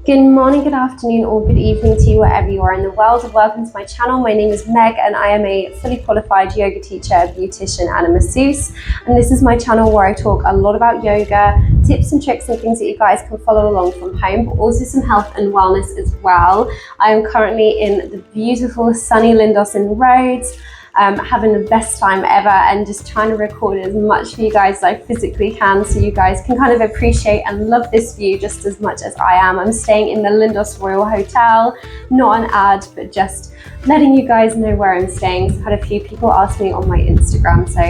Good morning, good afternoon, or good evening to you wherever you are in the world. Welcome to my channel. My name is Meg and I am a fully qualified yoga teacher, beautician and a masseuse. And this is my channel where I talk a lot about yoga, tips and tricks and things that you guys can follow along from home, but also some health and wellness as well. I am currently in the beautiful sunny Lindossen Roads. Having the best time ever and just trying to record as much for you guys as I physically can so you guys can kind of appreciate and love this view just as much as I am. I'm staying in the Lindos Royal Hotel, not an ad, but just letting you guys know where I'm staying. So I've had a few people ask me on my Instagram, so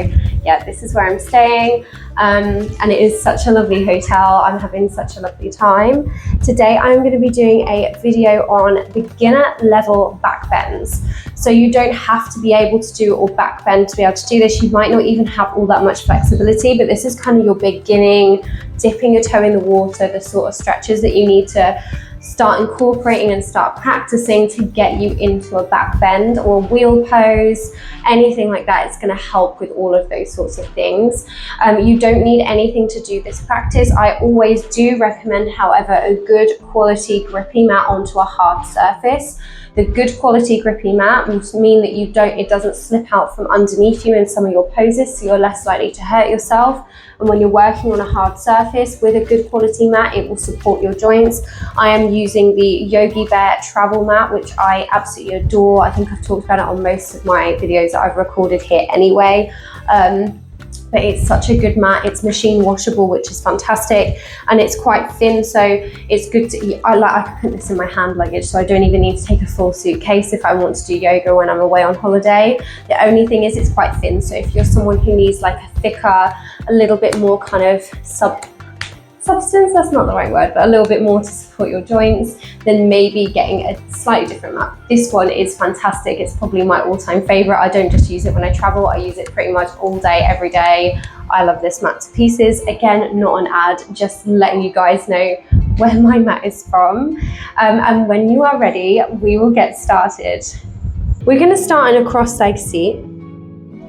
yeah, this is where I'm staying. And it is such a lovely hotel. I'm having such a lovely time. Today I'm going to be doing a video on beginner level back bends. So you don't have to be able to do or back bend to be able to do this. You might not even have all that much flexibility, but this is kind of your beginning, dipping your toe in the water, the sort of stretches that you need to start incorporating and start practicing to get you into a back bend or wheel pose, anything like that. It's going to help with all of those sorts of things. You don't need anything to do this practice. I always do recommend, however, a good quality grippy mat onto a hard surface. The good quality grippy mat will mean that it doesn't slip out from underneath you in some of your poses, so you're less likely to hurt yourself. And when you're working on a hard surface with a good quality mat, it will support your joints. I am using the Yogi Bear travel mat, which I absolutely adore. I think I've talked about it on most of my videos that I've recorded here anyway. But it's such a good mat. It's machine washable, which is fantastic, and it's quite thin, so it's good to I can put this in my hand luggage, so I don't even need to take a full suitcase if I want to do yoga when I'm away on holiday. The only thing is it's quite thin, so if you're someone who needs like a thicker, a little bit more kind of substance, that's not the right word, but a little bit more to support your joints, then maybe getting a slightly different mat. This one is fantastic. It's probably my all-time favorite. I don't just use it when I travel. I use it pretty much all day, every day. I love this mat to pieces. Again, not an ad, just letting you guys know where my mat is from. And when you are ready, we will get started. We're going to start in a cross-legged seat,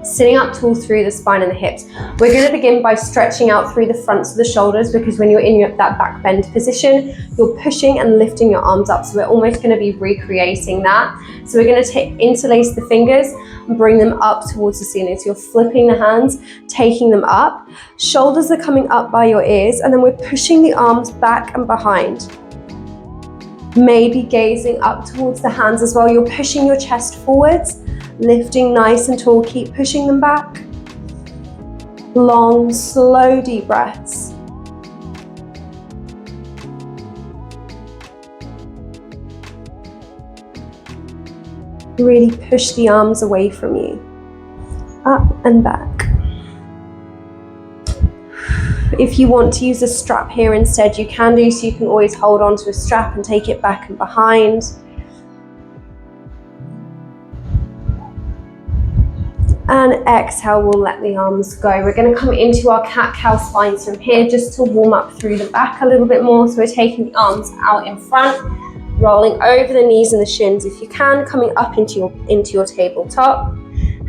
sitting up tall through the spine and the hips. We're going to begin by stretching out through the fronts of the shoulders, because when you're in that back bend position, you're pushing and lifting your arms up. So we're almost going to be recreating that. So we're going to interlace the fingers and bring them up towards the ceiling. So you're flipping the hands, taking them up. Shoulders are coming up by your ears, and then we're pushing the arms back and behind. Maybe gazing up towards the hands as well. You're pushing your chest forwards, lifting nice and tall, keep pushing them back. Long, slow, deep breaths. Really push the arms away from you. Up and back. If you want to use a strap here instead, you can do, so you can always hold on to a strap and take it back and behind. And exhale, we'll let the arms go. We're going to come into our cat-cow spines from here just to warm up through the back a little bit more. So we're taking the arms out in front, rolling over the knees and the shins if you can, coming up into your tabletop.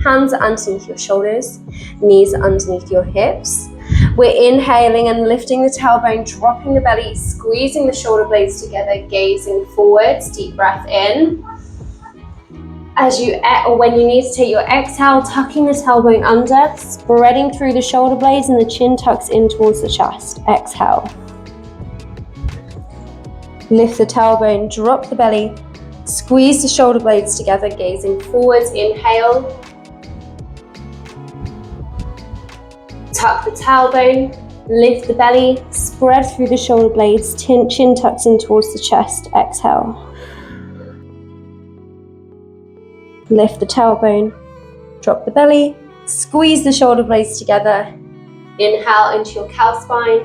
Hands are underneath your shoulders, knees are underneath your hips. We're inhaling and lifting the tailbone, dropping the belly, squeezing the shoulder blades together, gazing forwards, deep breath in. When you need to take your exhale, tucking the tailbone under, spreading through the shoulder blades, and the chin tucks in towards the chest. Exhale. Lift the tailbone, drop the belly, squeeze the shoulder blades together, gazing forwards. Inhale. Tuck the tailbone, lift the belly, spread through the shoulder blades, chin tucks in towards the chest. Exhale. Lift the tailbone, drop the belly, squeeze the shoulder blades together. Inhale into your cow spine.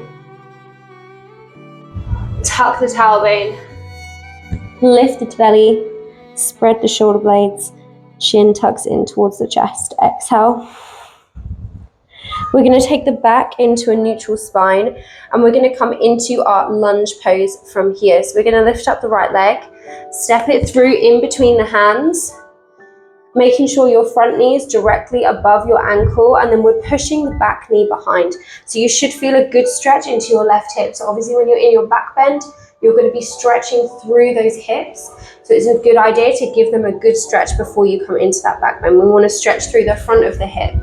Tuck the tailbone, lift the belly, spread the shoulder blades, chin tucks in towards the chest. Exhale. We're going to take the back into a neutral spine, and we're going to come into our lunge pose from here. So we're going to lift up the right leg, step it through in between the hands, making sure your front knee is directly above your ankle, and then we're pushing the back knee behind. So you should feel a good stretch into your left hip. So obviously when you're in your back bend, you're going to be stretching through those hips. So it's a good idea to give them a good stretch before you come into that back bend. We want to stretch through the front of the hip.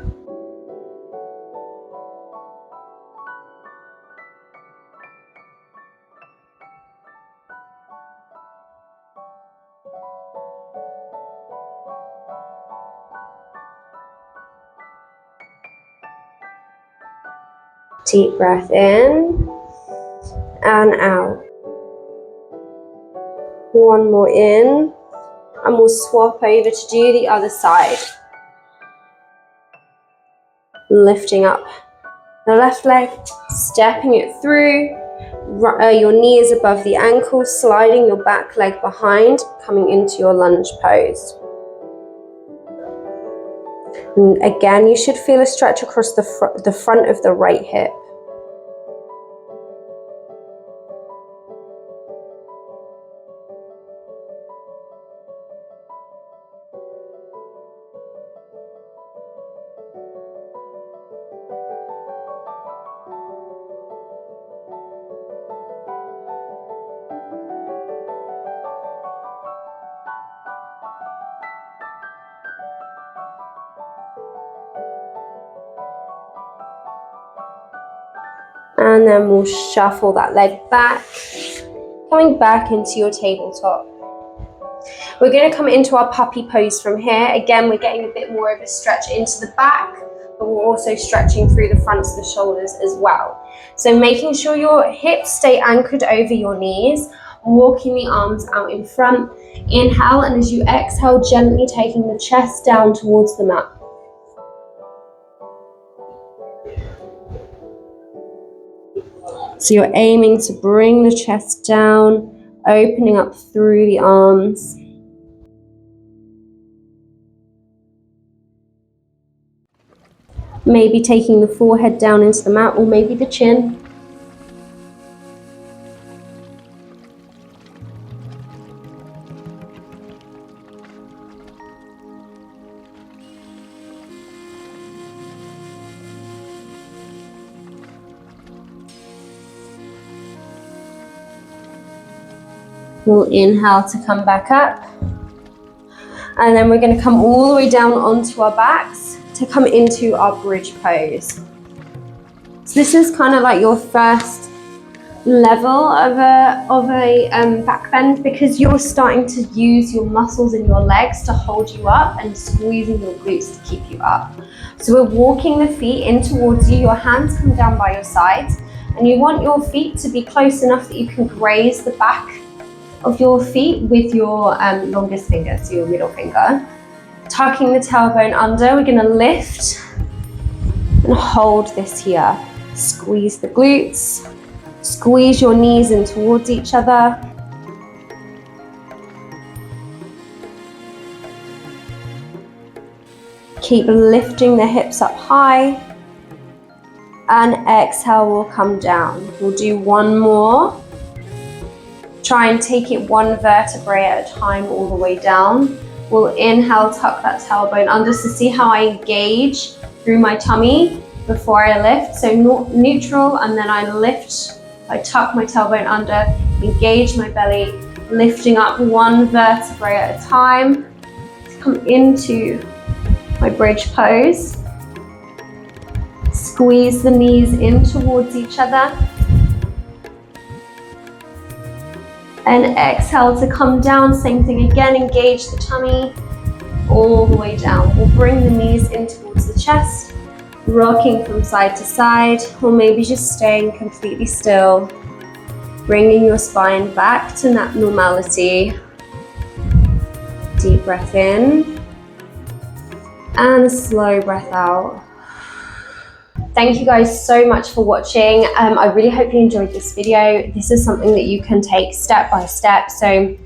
Deep breath in and out. One more in, and we'll swap over to do the other side. Lifting up the left leg, stepping it through, your knees above the ankles, sliding your back leg behind, coming into your lunge pose. And again, you should feel a stretch across the front of the right hip. And then we'll shuffle that leg back, coming back into your tabletop. We're going to come into our puppy pose from here. Again, we're getting a bit more of a stretch into the back, but we're also stretching through the fronts of the shoulders as well. So making sure your hips stay anchored over your knees, walking the arms out in front. Inhale, and as you exhale, gently taking the chest down towards the mat. So you're aiming to bring the chest down, opening up through the arms. Maybe taking the forehead down into the mat, or maybe the chin. We'll inhale to come back up, and then we're going to come all the way down onto our backs to come into our bridge pose. So this is kind of like your first level of a back bend, because you're starting to use your muscles in your legs to hold you up and squeezing your glutes to keep you up. So we're walking the feet in towards you, your hands come down by your sides, and you want your feet to be close enough that you can graze the back of your feet with your longest finger, so your middle finger. Tucking the tailbone under, we're going to lift and hold this here. Squeeze the glutes, squeeze your knees in towards each other. Keep lifting the hips up high, and exhale, we'll come down. We'll do one more. Try and take it one vertebrae at a time all the way down. We'll inhale, tuck that tailbone under. So see how I engage through my tummy before I lift. So neutral, and then I lift. I tuck my tailbone under, engage my belly, lifting up one vertebrae at a time. Come into my bridge pose. Squeeze the knees in towards each other. And exhale to come down, same thing again, engage the tummy all the way down. We'll bring the knees in towards the chest, rocking from side to side, or maybe just staying completely still, bringing your spine back to normality. Deep breath in, and a slow breath out. Thank you guys so much for watching. I really hope you enjoyed this video. This is something that you can take step by step. So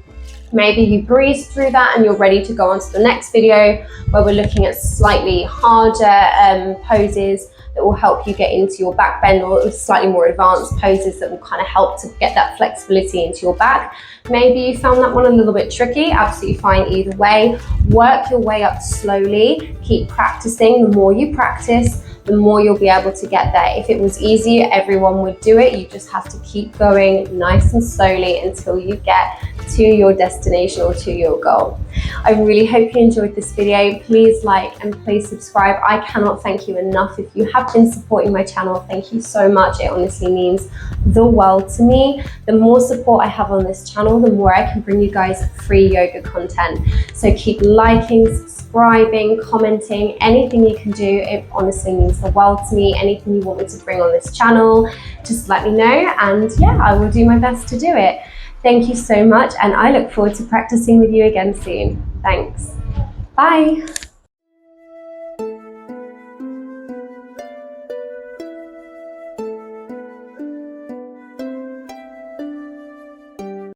maybe you breeze through that and you're ready to go on to the next video where we're looking at slightly harder poses that will help you get into your back bend, or slightly more advanced poses that will kind of help to get that flexibility into your back. Maybe you found that one a little bit tricky, absolutely fine either way. Work your way up slowly, keep practicing. The more you practice, the more you'll be able to get there. If it was easy, everyone would do it. You just have to keep going nice and slowly until you get to your destination or to your goal. I really hope you enjoyed this video. Please like and please subscribe. I cannot thank you enough. If you have been supporting my channel, thank you so much. It honestly means the world to me. The more support I have on this channel, the more I can bring you guys free yoga content. So keep liking, subscribing, commenting, anything you can do. It honestly means the world to me. Anything you want me to bring on this channel, just let me know, and yeah, I will do my best to do it. Thank you so much, and I look forward to practicing with you again soon. Thanks. Bye.